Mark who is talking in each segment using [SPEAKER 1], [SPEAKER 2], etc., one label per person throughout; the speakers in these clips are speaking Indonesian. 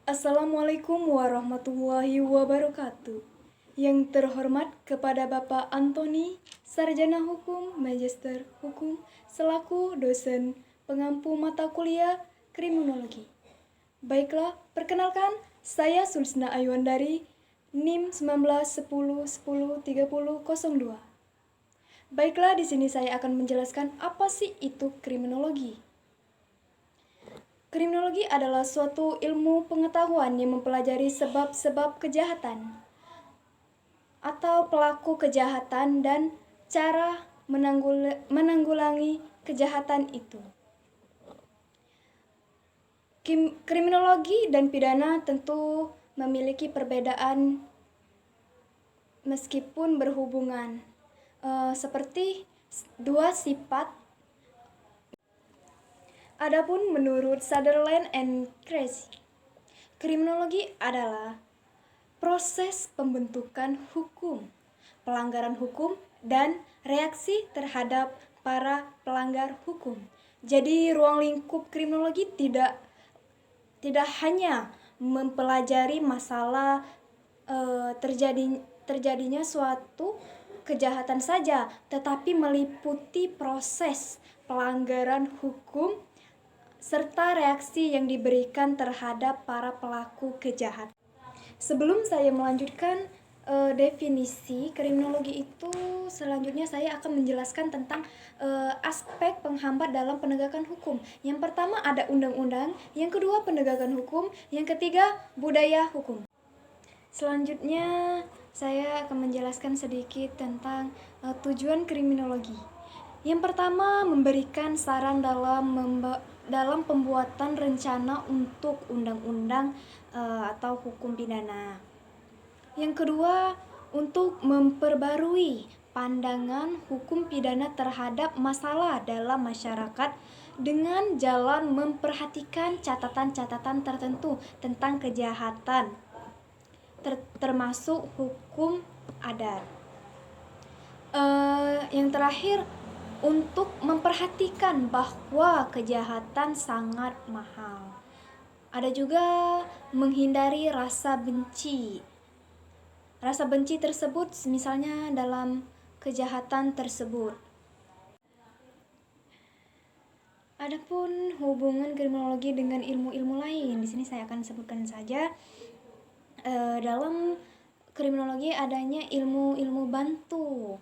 [SPEAKER 1] Assalamualaikum warahmatullahi wabarakatuh. Yang terhormat kepada Bapak Antoni, Sarjana Hukum, Magister Hukum, selaku dosen pengampu mata kuliah Kriminologi. Baiklah, perkenalkan, saya Sulsna Ayuandari, NIM 1910103002. Baiklah, di sini saya akan menjelaskan apa sih itu kriminologi. Kriminologi adalah suatu ilmu pengetahuan yang mempelajari sebab-sebab kejahatan atau pelaku kejahatan dan cara menanggulangi kejahatan itu. Kriminologi dan pidana tentu memiliki perbedaan meskipun berhubungan, seperti dua sifat. Adapun menurut Sutherland and Krejci, kriminologi adalah proses pembentukan hukum, pelanggaran hukum, dan reaksi terhadap para pelanggar hukum. Jadi ruang lingkup kriminologi tidak hanya mempelajari masalah terjadinya suatu kejahatan saja, tetapi meliputi proses pelanggaran hukum serta reaksi yang diberikan terhadap para pelaku kejahatan. Sebelum saya melanjutkan definisi kriminologi itu, selanjutnya saya akan menjelaskan tentang aspek penghambat dalam penegakan hukum. Yang pertama ada undang-undang, yang kedua penegakan hukum, yang ketiga budaya hukum. Selanjutnya saya akan menjelaskan sedikit tentang tujuan kriminologi. Yang pertama, memberikan saran dalam pembuatan rencana untuk undang-undang atau hukum pidana. Yang kedua, untuk memperbarui pandangan hukum pidana terhadap masalah dalam masyarakat dengan jalan memperhatikan catatan-catatan tertentu tentang kejahatan, termasuk hukum adat. Yang terakhir, untuk memperhatikan bahwa kejahatan sangat mahal. Ada juga menghindari rasa benci. Rasa benci tersebut misalnya dalam kejahatan tersebut. Adapun hubungan kriminologi dengan ilmu-ilmu lain, di sini saya akan sebutkan saja. Dalam kriminologi adanya ilmu-ilmu bantu.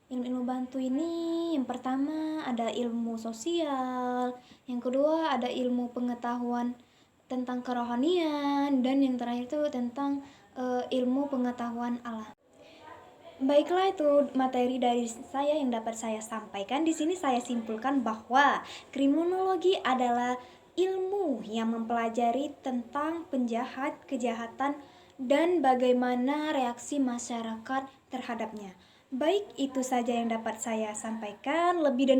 [SPEAKER 1] Ilmu-ilmu bantu ini yang pertama ada ilmu sosial, yang kedua ada ilmu pengetahuan tentang kerohanian, dan yang terakhir itu tentang ilmu pengetahuan alam. Baiklah, itu materi dari saya yang dapat saya sampaikan. Di sini saya simpulkan bahwa kriminologi adalah ilmu yang mempelajari tentang penjahat, kejahatan, dan bagaimana reaksi masyarakat terhadapnya. Baik, itu saja yang dapat saya sampaikan. Lebih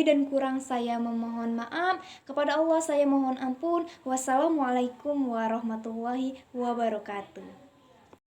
[SPEAKER 1] dan kurang saya memohon maaf. Kepada Allah saya mohon ampun. Wassalamualaikum warahmatullahi wabarakatuh.